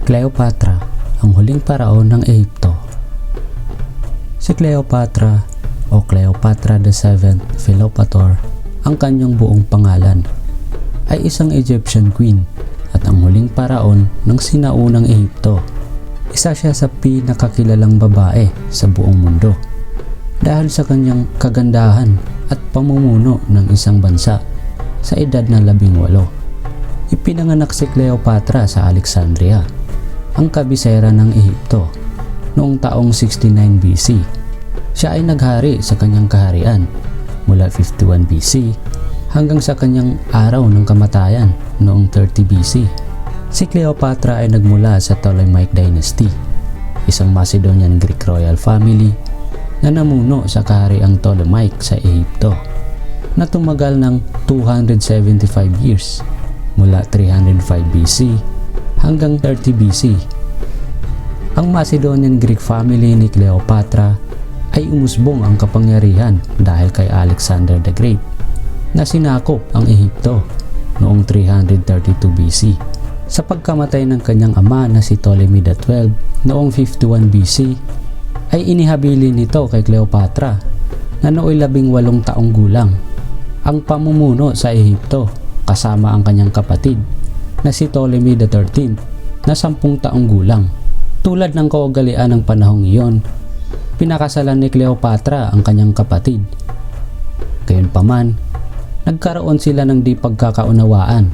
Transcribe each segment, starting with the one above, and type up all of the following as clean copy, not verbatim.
Cleopatra, ang huling paraon ng Ehipto. Si Cleopatra o Cleopatra VII Philopator, ang kanyang buong pangalan, ay isang Egyptian queen at ang huling paraon ng sinaunang Ehipto. Isa siya sa pinakakilalang babae sa buong mundo dahil sa kanyang kagandahan at pamumuno ng isang bansa sa edad na 18. Ipinanganak si Cleopatra sa Alexandria, ang kabisera ng Ehipto, noong taong 69 BC. Siya ay naghari sa kanyang kaharian mula 51 BC hanggang sa kanyang araw ng kamatayan noong 30 BC. Si Cleopatra ay nagmula sa Ptolemaic Dynasty, isang Macedonian Greek royal family na namuno sa kahariang Ptolemaic sa Ehipto, na tumagal ng 275 years mula 305 BC hanggang 30 BC. Ang Macedonian Greek family ni Cleopatra ay umusbong ang kapangyarihan dahil kay Alexander the Great na sinakop ang Ehipto noong 332 BC. Sa pagkamatay ng kanyang ama na si Ptolemy XII noong 51 BC, ay inihabilin nito kay Cleopatra na nooy 18 taong gulang ang pamumuno sa Ehipto kasama ang kanyang kapatid na si Ptolemy XIII na 10 taong gulang. Tulad ng kaugalian ng panahong iyon, pinakasalan ni Cleopatra ang kanyang kapatid. Gayunpaman, nagkaroon sila ng di pagkakaunawaan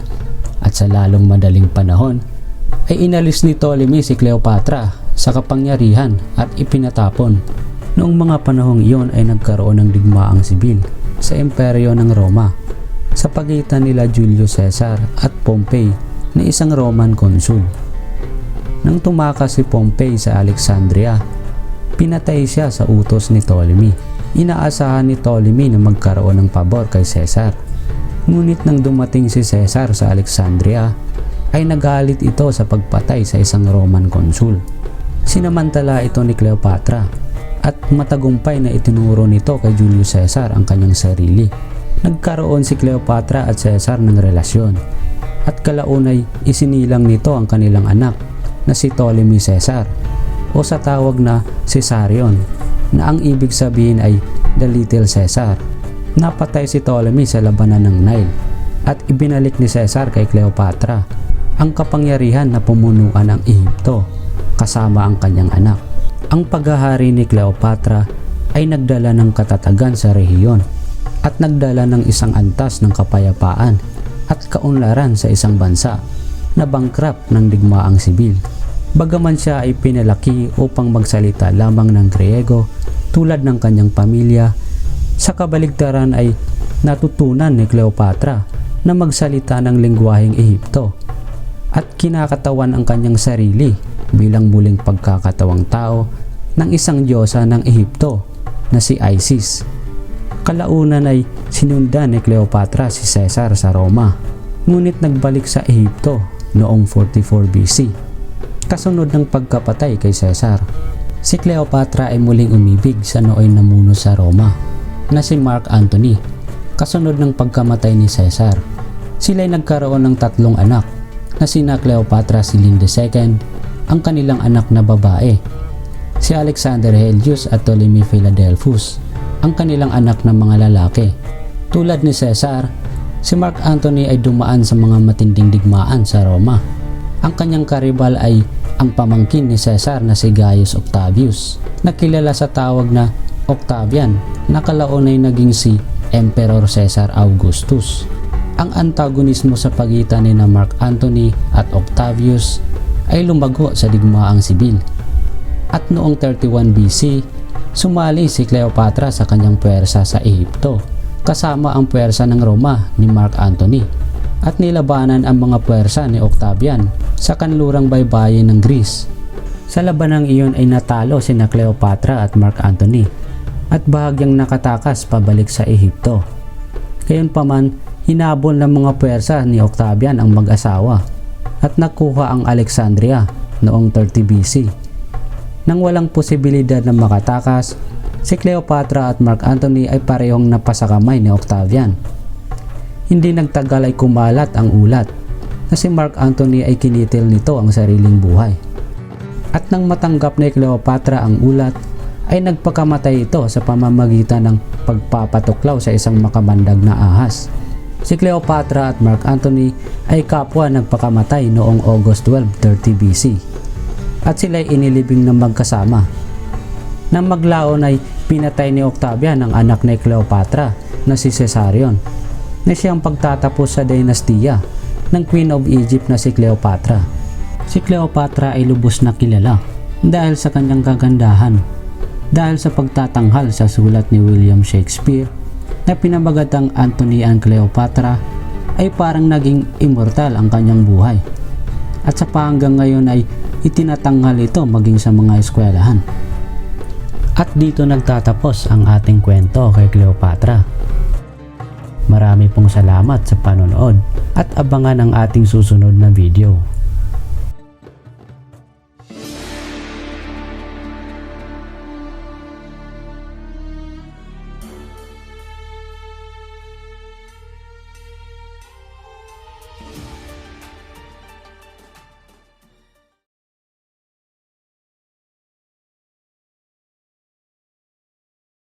at sa lalong madaling panahon ay inalis ni Ptolemy si Cleopatra sa kapangyarihan at ipinatapon. Noong mga panahong iyon ay nagkaroon ng digmaang sibil sa imperyo ng Roma sa pagitan nila Julius Caesar at Pompey na isang Roman consul. Nang tumakas si Pompey sa Alexandria, pinatay siya sa utos ni Ptolemy. Inaasahan ni Ptolemy na magkaroon ng pabor kay Caesar. Ngunit nang dumating si Caesar sa Alexandria, ay nagalit ito sa pagpatay sa isang Roman consul. Sinamantala ito ni Cleopatra at matagumpay na itinuro nito kay Julius Caesar ang kanyang sarili. Nagkaroon si Cleopatra at Caesar ng relasyon at kalaunay isinilang nito ang kanilang anak na si Ptolemy Caesar o sa tawag na Caesarion, na ang ibig sabihin ay The Little Caesar. Napatay si Ptolemy sa labanan ng Nile at ibinalik ni Caesar kay Cleopatra ang kapangyarihan na pumunuan ang Ehipto kasama ang kanyang anak. Ang paghahari ni Cleopatra ay nagdala ng katatagan sa rehiyon at nagdala ng isang antas ng kapayapaan at kaunlaran sa isang bansa na bankrupt ng digmaang sibil. Bagaman siya ay pinalaki upang magsalita lamang ng Griego tulad ng kanyang pamilya, sa kabaligtaran ay natutunan ni Cleopatra na magsalita ng lengguwaheng Ehipto at kinakatawan ang kanyang sarili bilang muling pagkakatawang tao ng isang diyosa ng Ehipto na si Isis. Kalaunan ay sinundan ni Cleopatra si Caesar sa Roma, ngunit nagbalik sa Ehipto noong 44 BC. Kasunod ng pagkapatay kay Caesar, si Cleopatra ay muling umibig sa nooy namuno sa Roma na si Mark Antony. Kasunod ng pagkamatay ni Caesar, sila ay nagkaroon ng 3 anak na sina Cleopatra Selene II, ang kanilang anak na babae, si Alexander Helios at Ptolemy Philadelphus, ang kanilang anak na mga lalaki. Tulad ni Caesar, si Mark Antony ay dumaan sa mga matinding digmaan sa Roma. Ang kanyang karibal ay ang pamangkin ni Caesar na si Gaius Octavius, na kilala sa tawag na Octavian, na kalaunay naging si Emperor Caesar Augustus. Ang antagonismo sa pagitan ni Mark Antony at Octavius ay lumago sa digmaang sibil. At noong 31 BC, sumali si Cleopatra sa kanyang puwersa sa Ehipto kasama ang puwersa ng Roma ni Mark Antony at nilabanan ang mga puwersa ni Octavian sa kanlurang baybayin ng Greece. Sa labanang iyon ay natalo sina Cleopatra at Mark Antony at bahagyang nakatakas pabalik sa Ehipto. Gayunpaman, hinabol ng mga puwersa ni Octavian ang mag-asawa at nakuha ang Alexandria noong 30 BC. Nang walang posibilidad na makatakas, si Cleopatra at Mark Antony ay parehong napasakamay ni Octavian. Hindi nagtagal ay kumalat ang ulat na si Mark Antony ay kinitil nito ang sariling buhay. At nang matanggap ni Cleopatra ang ulat, ay nagpakamatay ito sa pamamagitan ng pagpapatuklaw sa isang makamandag na ahas. Si Cleopatra at Mark Antony ay kapwa nagpakamatay noong August 12, 30 BC at sila'y inilibing ng magkasama. Nang maglaon ay pinatay ni Octavian ang anak ni Cleopatra na si Caesarion na siyang pagtatapos sa dinastiya ng Queen of Egypt na si Cleopatra. Si Cleopatra ay lubos na kilala dahil sa kanyang kagandahan, dahil sa pagtatanghal sa sulat ni William Shakespeare na pinamagatang Antony and Cleopatra ay parang naging immortal ang kanyang buhay. At sa hanggang ngayon ay itinatanghal ito maging sa mga eskwelahan. At dito nagtatapos ang ating kwento kay Cleopatra. Marami pong salamat sa panonood at abangan ang ating susunod na video.